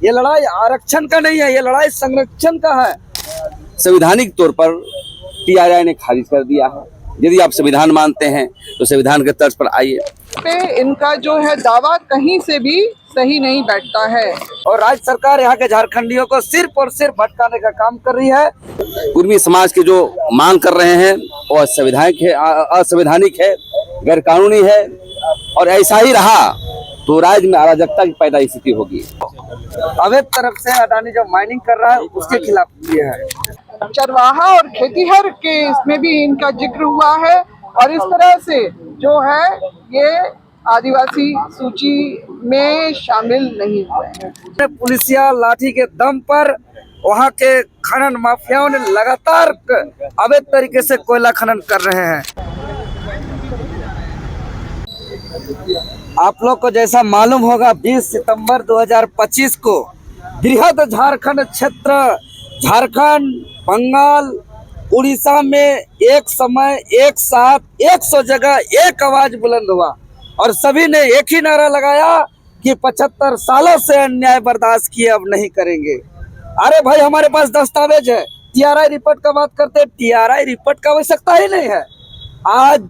ये लड़ाई आरक्षण का नहीं है, ये लड़ाई संरक्षण का है। संवैधानिक तौर पर टीआरआई ने खारिज कर दिया है। यदि आप संविधान मानते हैं तो संविधान के तर्ज पर आइए। पे इनका जो है दावा कहीं से भी सही नहीं बैठता है और राज्य सरकार यहाँ के झारखंडियों को सिर्फ और सिर्फ भटकाने का काम कर रही है। कुर्मी समाज के जो मांग कर रहे हैं वो असंवैधानिक है, गैर कानूनी है, और ऐसा ही रहा तो राज्य में अराजकता की पैदा स्थिति होगी। अवैध तरफ से अडानी जो माइनिंग कर रहा है उसके खिलाफ ये है। चरवाहा और खेतीहर के इसमें भी इनका जिक्र हुआ है और इस तरह से जो है ये आदिवासी सूची में शामिल नहीं हुए हैं। पुलिसिया लाठी के दम पर वहाँ के खनन माफियाओं ने लगातार अवैध तरीके से कोयला खनन कर रहे हैं। आप लोग को जैसा मालूम होगा 20 सितंबर 2025 को बृहद झारखंड क्षेत्र, झारखंड, बंगाल, उड़ीसा में एक समय एक साथ 100 जगह एक आवाज बुलंद हुआ और सभी ने एक ही नारा लगाया कि 75 सालों से अन्याय बर्दाश्त किए अब नहीं करेंगे। अरे भाई हमारे पास दस्तावेज है। टीआरआई रिपोर्ट का बात करते हैं, टीआरआई रिपोर्ट का आवश्यकता ही नहीं है। आज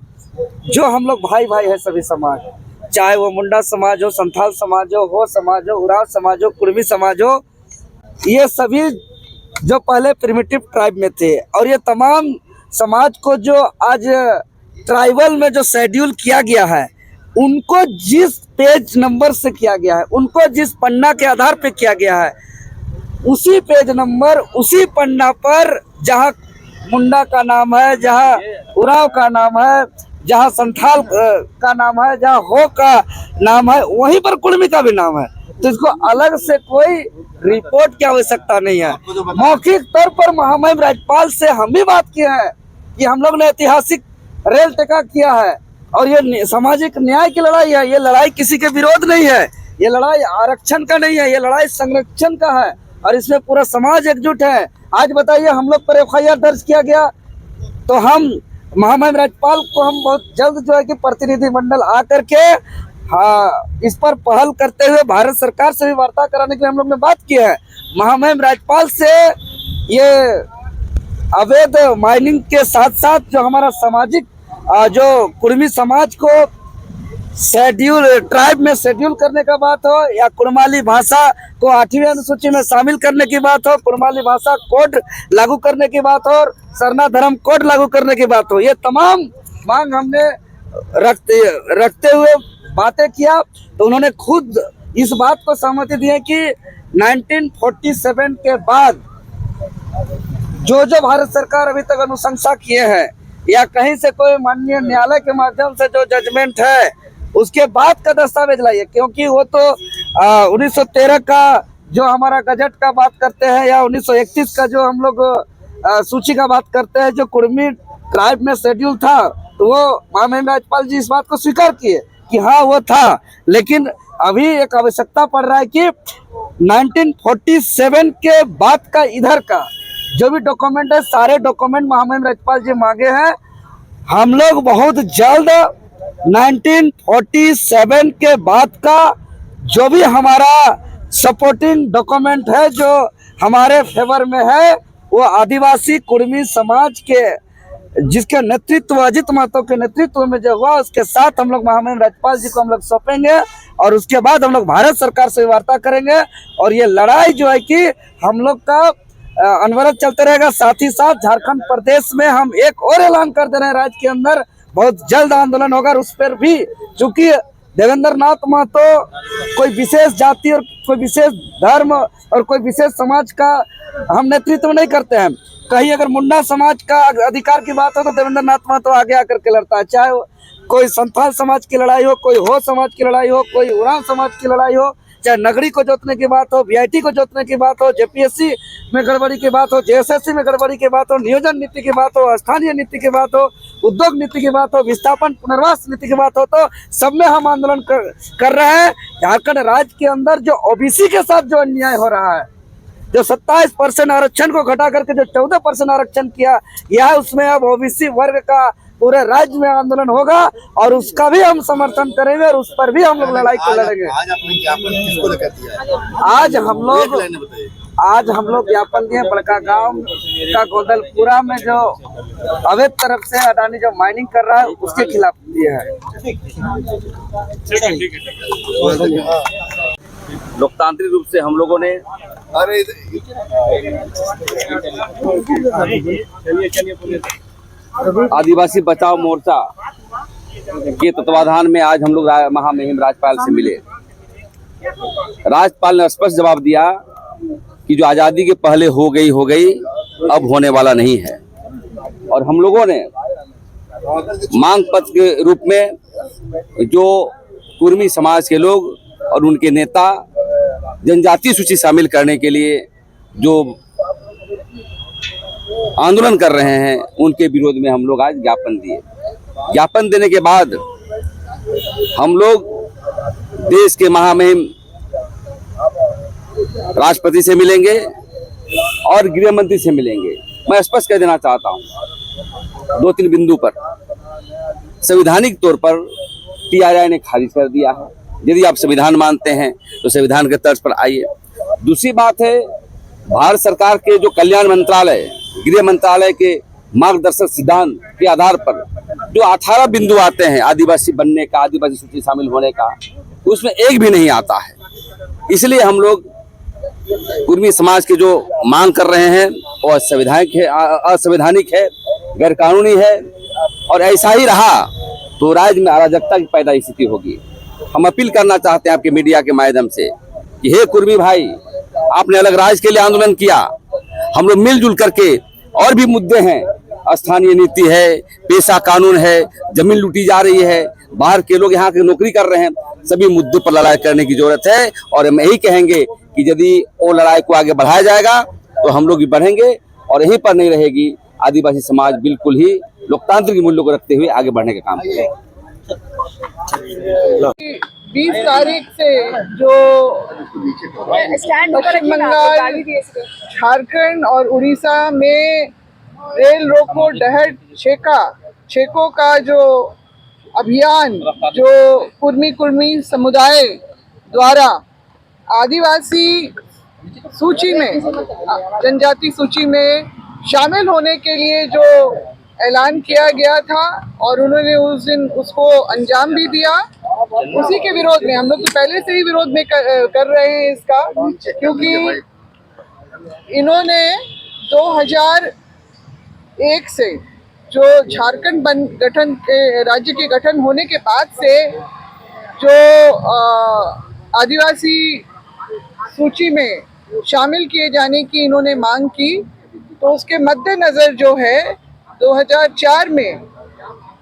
जो हम लोग भाई भाई है सभी समाज, चाहे वो मुंडा समाज हो, संथाल समाज हो समाज हो, उरांव समाज हो, कुर्मी समाज हो, ये सभी जो पहले प्रिमिटिव ट्राइब में थे और ये तमाम समाज को जो आज ट्राइबल में जो शेड्यूल किया गया है, उनको जिस पेज नंबर से किया गया है, उनको जिस पन्ना के आधार पे किया गया है, उसी पेज नंबर, उसी पन्ना पर जहाँ मुंडा का नाम है, जहाँ उरांव का नाम है, जहाँ संथाल का नाम है, जहाँ हो का नाम है, वहीं पर कुर्मी का भी नाम है। तो इसको अलग से कोई रिपोर्ट की आवश्यकता नहीं है। मौखिक तौर पर महामहिम राज्यपाल से हम भी बात किए हैं कि हम लोग ने ऐतिहासिक रेल टेका किया है और ये सामाजिक न्याय की लड़ाई है। ये लड़ाई किसी के विरोध नहीं है, ये लड़ाई आरक्षण का नहीं है, ये लड़ाई संरक्षण का है और इसमें पूरा समाज एकजुट है। आज बताइए हम लोग पर FIR दर्ज किया गया तो हम महामहिम राज्यपाल को हम बहुत जल्द जो है कि प्रतिनिधिमंडल आकर के इस पर पहल करते हुए भारत सरकार से भी वार्ता कराने के लिए हम लोग ने बात की है। महामहिम राज्यपाल से ये अवैध माइनिंग के साथ साथ जो हमारा सामाजिक जो कुर्मी समाज को शेड्यूल ट्राइब में शेड्यूल करने का बात हो या कुर्माली भाषा को 8वीं अनुसूची में शामिल करने की बात हो, कुर्माली भाषा कोड लागू करने की बात हो और सरना धर्म कोड लागू करने की बात हो, ये तमाम मांग हमने रखते हुए बातें किया तो उन्होंने खुद इस बात को सहमति दी है कि 1947 के बाद जो भारत सरकार अभी तक अनुशंसा किए हैं या कहीं से कोई माननीय न्यायालय के माध्यम से जो जजमेंट है उसके बाद का दस्तावेज लाइए, क्योंकि वो तो 1913 का जो हमारा गजट का बात करते हैं या 1931 का जो हम लोग सूची का बात करते हैं जो कुर्मी ट्राइब में शेड्यूल था, तो वो महामहिम राज्यपाल जी इस बात को स्वीकार किए कि हाँ वो था। लेकिन अभी एक आवश्यकता पड़ रहा है कि 1947 के बाद का इधर का जो भी डॉक्यूमेंट है, सारे डॉक्यूमेंट महामहिम राज्यपाल जी मांगे हैं। हम लोग बहुत जल्द 1947 के बाद का जो भी हमारा सपोर्टिंग डॉक्यूमेंट है जो हमारे फेवर में है, वो आदिवासी कुर्मी समाज के जिसके नेतृत्व अजित महतो के नेतृत्व में जो हुआ उसके साथ हम लोग महामहिम राज्यपाल जी को हम लोग सौंपेंगे और उसके बाद हम लोग भारत सरकार से वार्ता करेंगे और ये लड़ाई जो है कि हम लोग का अनवरत चलते रहेगा। साथ ही साथ झारखंड प्रदेश में हम एक और ऐलान कर दे रहे हैं, राज्य के अंदर बहुत जल्द आंदोलन होगा और उस पर भी, चूंकि देवेंद्र नाथ महतो कोई विशेष जाति और कोई विशेष धर्म और कोई विशेष समाज का हम नेतृत्व नहीं करते हैं। कहीं अगर मुंडा समाज का अधिकार की बात हो तो देवेंद्र नाथ महतो आगे आकर के लड़ता है, चाहे कोई संथाल समाज की लड़ाई हो, कोई हो समाज की लड़ाई हो, कोई उरांव समाज की लड़ाई हो, चाहे नगरी को जोतने की बात हो, VIT को जोतने की बात हो, JPSC में गड़बड़ी की बात हो, JSSC में गड़बड़ी की बात हो, नियोजन नीति की बात हो, स्थानीय नीति की बात हो, उद्योग नीति की बात हो, विस्थापन पुनर्वास नीति की बात हो, तो सब में हम आंदोलन कर रहे हैं। झारखंड राज्य के अंदर जो OBC के साथ जो अन्याय हो रहा है, जो 27% आरक्षण को घटा करके जो 14% आरक्षण किया गया है, उसमें अब OBC वर्ग का पूरे राज्य में आंदोलन होगा और उसका भी हम समर्थन करेंगे और उस पर भी हम लोग लड़ाई को लड़ेंगे। आज आपने ज्ञापन किसको लेकर दिया है? आज हम लोग ज्ञापन दिए बड़का गांव का गोदलपुरा में जो अवैध तरफ से अडानी जो माइनिंग कर रहा है उसके खिलाफ दिया है। लोकतांत्रिक रूप से हम लोगों ने अरे आदिवासी बचाओ मोर्चा के तत्वाधान में आज हम लोग महामहिम राज्यपाल से मिले। राज्यपाल ने स्पष्ट जवाब दिया कि जो आज़ादी के पहले हो गई अब होने वाला नहीं है। और हम लोगों ने मांग पत्र के रूप में जो कुर्मी समाज के लोग और उनके नेता जनजातीय सूची शामिल करने के लिए जो आंदोलन कर रहे हैं उनके विरोध में हम लोग आज ज्ञापन दिए। ज्ञापन देने के बाद हम लोग देश के महामहिम राष्ट्रपति से मिलेंगे और गृह मंत्री से मिलेंगे। मैं स्पष्ट कर देना चाहता हूं 2-3 बिंदु पर। संवैधानिक तौर पर टीआरआई ने खारिज कर दिया है। यदि आप संविधान मानते हैं तो संविधान के तर्ज पर आइए। दूसरी बात है, भारत सरकार के जो कल्याण मंत्रालय, गृह मंत्रालय के मार्गदर्शक सिद्धांत के आधार पर जो 18 बिंदु आते हैं आदिवासी बनने का, आदिवासी सूची शामिल होने का, उसमें एक भी नहीं आता है। इसलिए हम लोग कुर्मी समाज के जो मांग कर रहे हैं वो असंवैधानिक है, गैरकानूनी है और ऐसा ही रहा तो राज्य में अराजकता की पैदा स्थिति होगी। हम अपील करना चाहते हैं आपके मीडिया के माध्यम से कि हे कुर्मी भाई, आपने अलग राज्य के लिए आंदोलन किया, हम लोग मिलजुल करके और भी मुद्दे हैं, स्थानीय नीति है, पेशा कानून है, जमीन लूटी जा रही है, बाहर के लोग यहाँ के नौकरी कर रहे हैं, सभी मुद्दों पर लड़ाई करने की जरूरत है। और हम यही कहेंगे कि यदि वो लड़ाई को आगे बढ़ाया जाएगा तो हम लोग भी बढ़ेंगे और यहीं पर नहीं रहेगी। आदिवासी समाज बिल्कुल ही लोकतांत्रिक मूल्यों को रखते हुए आगे बढ़ने का काम करेगा। 20 तारीख से जो पश्चिम बंगाल, झारखंड और उड़ीसा में रेल रोको डहर छेको का जो अभियान, जो कुर्मी समुदाय द्वारा आदिवासी सूची में, जनजाति सूची में शामिल होने के लिए जो ऐलान किया गया था और उन्होंने उस दिन उसको अंजाम भी दिया, उसी के विरोध में हम लोग तो पहले से ही विरोध में कर रहे हैं इसका, क्योंकि इन्होंने 2001 से जो झारखंड गठन के राज्य के गठन होने के बाद से जो आदिवासी सूची में शामिल किए जाने की इन्होंने मांग की, तो उसके मद्देनजर जो है 2004 में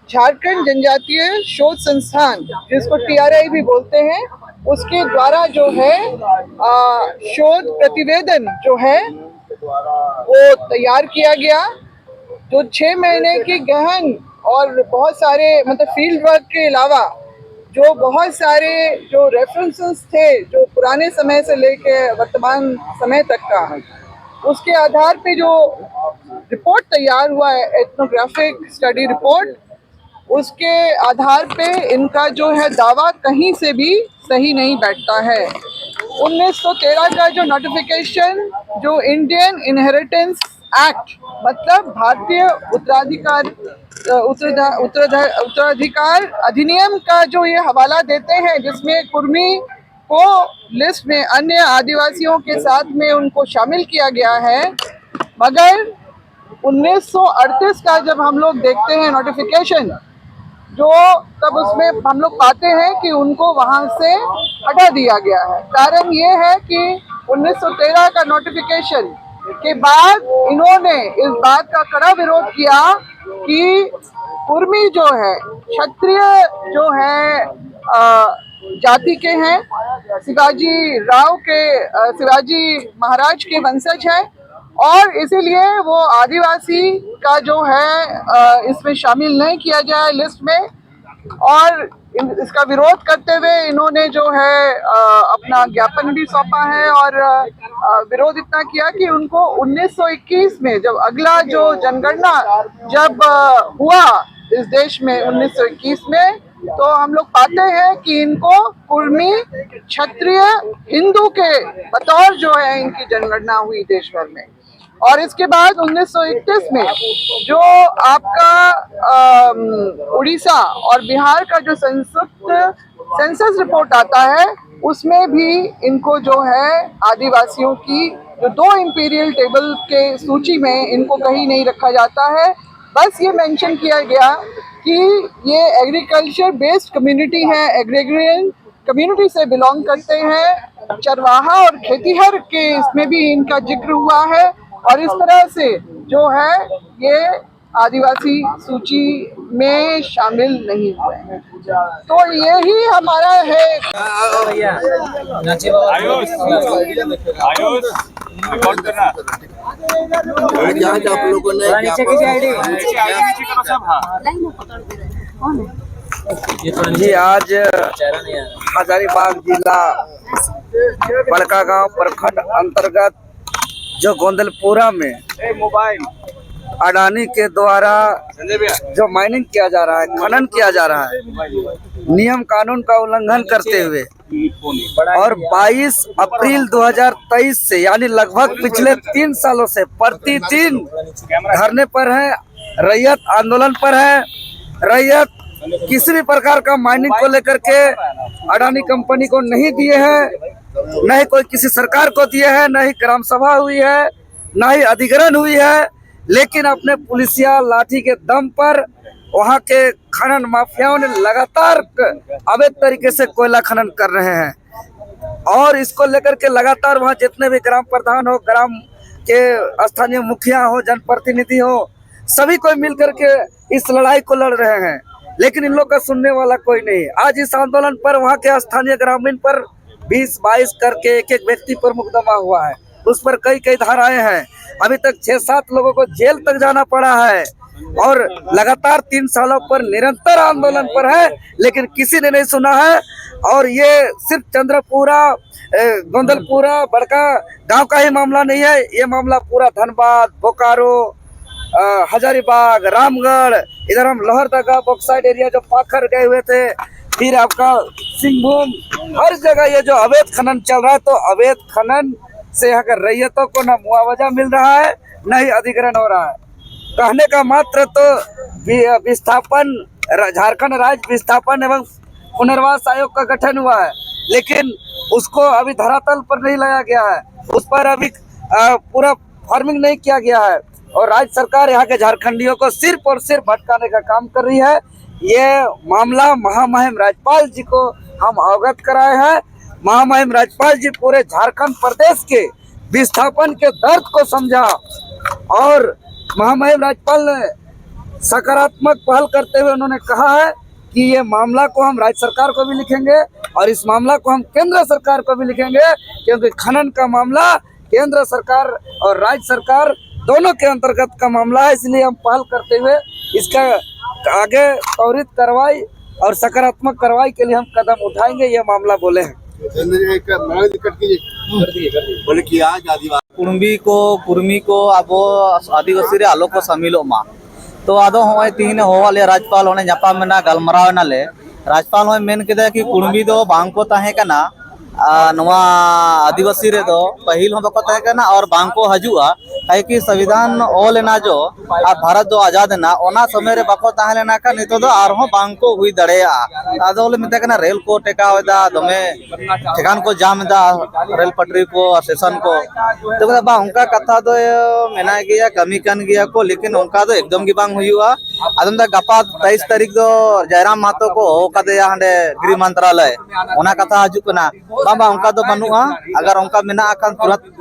झारखंड जनजातीय शोध संस्थान, जिसको टीआरआई भी बोलते हैं, उसके द्वारा जो है शोध प्रतिवेदन जो है वो तैयार किया गया, जो 6 महीने की गहन और बहुत सारे मतलब फील्ड वर्क के अलावा जो बहुत सारे जो रेफरेंसेस थे जो पुराने समय से लेके वर्तमान समय तक का, उसके आधार पे जो रिपोर्ट तैयार हुआ है, एथनोग्राफिक स्टडी रिपोर्ट, उसके आधार पे इनका जो है दावा कहीं से भी सही नहीं बैठता है। 1913 का जो नोटिफिकेशन, जो इंडियन इनहेरिटेंस एक्ट, मतलब भारतीय उत्तराधिकार अधिनियम का जो ये हवाला देते हैं, जिसमें कुर्मी को लिस्ट में अन्य आदिवासियों के साथ में उनको शामिल किया गया है, मगर 1938 का जब हम लोग देखते हैं नोटिफिकेशन, जो तब उसमें हम लोग पाते हैं कि उनको वहां से हटा दिया गया है। कारण ये है कि 1913 का नोटिफिकेशन के बाद इन्होंने इस बात का कड़ा विरोध किया कि कुर्मी जो है क्षत्रिय जो है जाति के हैं, शिवाजी महाराज के वंशज है, और इसीलिए वो आदिवासी का जो है इसमें शामिल नहीं किया जाए लिस्ट में। और इसका विरोध करते हुए इन्होंने जो है अपना ज्ञापन भी सौंपा है, और विरोध इतना किया कि उनको 1921 में जब अगला जो जनगणना जब हुआ इस देश में 1921 में, तो हम लोग पाते हैं कि इनको कुर्मी, क्षत्रिय, हिंदू के बतौर जो है इनकी जनगणना हुई देश भर में। और इसके बाद 1931 में जो आपका उड़ीसा और बिहार का जो सेंसस रिपोर्ट आता है, उसमें भी इनको जो है आदिवासियों की जो 2 इंपीरियल टेबल के सूची में इनको कहीं नहीं रखा जाता है। बस ये मेंशन किया गया कि ये एग्रीकल्चर बेस्ड कम्युनिटी है, एग्रेरियन कम्युनिटी से बिलोंग करते हैं, चरवाहा और खेतीहर के इसमें भी इनका जिक्र हुआ है, और इस तरह से जो है ये आदिवासी सूची में शामिल नहीं हुए हैं। तो यही हमारा है। आज आप लोगों ने जी, आज हजारीबाग जिला बड़कागांव प्रखंड अंतर्गत जो गोंदलपुरा में अडानी के द्वारा जो माइनिंग किया जा रहा है, खनन किया जा रहा है, नियम कानून का उल्लंघन करते हुए, और 22 अप्रैल 2023 से यानी लगभग पिछले 3 सालों से प्रतिदिन धरने पर है, रैयत आंदोलन पर है। रैयत किसी भी प्रकार का माइनिंग को लेकर के अडानी कंपनी को नहीं दिए हैं, न ही कोई किसी सरकार को दिए हैं, न ही ग्राम सभा हुई है, न ही अधिग्रहण हुई है, लेकिन अपने पुलिसिया लाठी के दम पर वहां के खनन माफियाओं ने लगातार अवैध तरीके से कोयला खनन कर रहे हैं। और इसको लेकर के लगातार वहां जितने भी ग्राम प्रधान हो, ग्राम के स्थानीय मुखिया हो, जनप्रतिनिधि हो, सभी कोई मिलकर के इस लड़ाई को लड़ रहे हैं, लेकिन इन लोग का सुनने वाला कोई नहीं। आज इस आंदोलन पर वहां के स्थानीय ग्रामीण पर 20-22 करके एक व्यक्ति पर मुकदमा हुआ है, उस पर कई धाराएं हैं। अभी तक 6-7 लोगों को जेल तक जाना पड़ा है, और लगातार 3 सालों पर निरंतर आंदोलन पर है, लेकिन किसी ने नहीं सुना है। और ये सिर्फ चंद्रपुरा, गोंदलपुरा, बड़का गांव का ही मामला नहीं है, ये मामला पूरा धनबाद, बोकारो, हजारीबाग, रामगढ़, इधर हम लोहरदगा बॉक्साइड एरिया जो पाखर गए हुए थे, फिर आपका सिंहभूम, हर जगह ये जो अवैध खनन चल रहा है, तो अवैध खनन से यहाँ के रैयतों को न मुआवजा मिल रहा है, न ही अधिग्रहण हो रहा है। कहने का मात्र तो विस्थापन, झारखंड राज्य विस्थापन एवं पुनर्वास आयोग का गठन हुआ है, लेकिन उसको अभी धरातल पर नहीं लाया गया है, उस पर अभी पूरा फार्मिंग नहीं किया गया है, और राज्य सरकार यहाँ के झारखंडियों को सिर्फ और सिर्फ भटकाने का काम कर रही है। ये मामला महामहिम राज्यपाल जी को हम अवगत कराए हैं। महामहिम राज्यपाल जी पूरे झारखंड प्रदेश के विस्थापन के दर्द को समझा, और महामहिम राज्यपाल ने सकारात्मक पहल करते हुए उन्होंने कहा है कि ये मामला को हम राज्य सरकार को भी लिखेंगे, और इस मामला को हम केंद्र सरकार को भी लिखेंगे, क्योंकि खनन का मामला केंद्र सरकार और राज्य सरकार दोनों के अंतर्गत का मामला है। इसलिए हम पहल करते हुए इसका आगे त्वरित कार्रवाई और सकारात्मक कार्रवाई के लिए हम कदम उठाएंगे, ये मामला बोले हैं। बोले कि आज आदिवासी कुर्मी को अब आदिवासी रे आलो को शामिलो मा, तो आदो होय तीन होवाले राज्यपाल होने जापा मेना गलमराव नाले राज्यपाल होय मेन केदा कि कुर्मी दो बांग को ताहे कना, नवा आदिवासी रे दो पहिल हो बको ताहे कना और बांग को हजुआ, काहे कि संविधान ओल ना जो भारत दो आजाद ना ओना समय रे बको ताहे लेना का नितो दो आरहो बांग को हुई दड़ेया। आदो ले मिता कना रेल को टेकावदा, दमे ठेकान को जाम दा, रेल पटरी को, स्टेशन को, तो बा उनका कथा दो मेना गया कमी कन गया को, लेकिन उनका तो एकदम गी बांग हुआ। आदम दा गपा 23 तारीख दो जयराम महतो को हो कदे हांडे गृह मंत्रालय ओना कथा हजु कना, बाबा उनका तो बनुआ। अगर उनका मेना अकन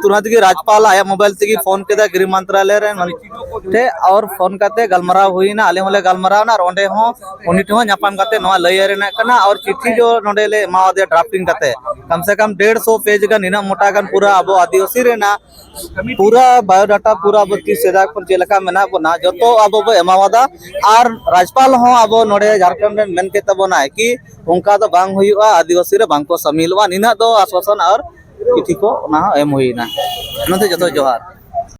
तुरंत गी राज्यपाल आया मोबाइल तेगी फोन केदा गृह मंत्रालय रे थे, और फोन करते गलमराव हुई ना, आले होले गलमराव ना, रोंडे हो उनी ठो न्यापाम करते नवा लय रे ना कना, और चिट्ठी जो नोडे ले मावदे ड्राफ्टिंग करते कम से कम 150 पेज का निना मोटा गन पूरा अब आदिवासी रे ना पूरा बायोडाटा पूरा अब 30 सेदा पर जेलका मेना बना जतो अब एमावादा। और राज्यपाल हो अब नोडे झारखंड में मेन के तबना है कि उनका तो बांग हुआ आदिवासी रे बांग को शामिलवा, निना दो आश्वासन और चिट्ठी को ना एम हुई ना। नते जतो जोहार।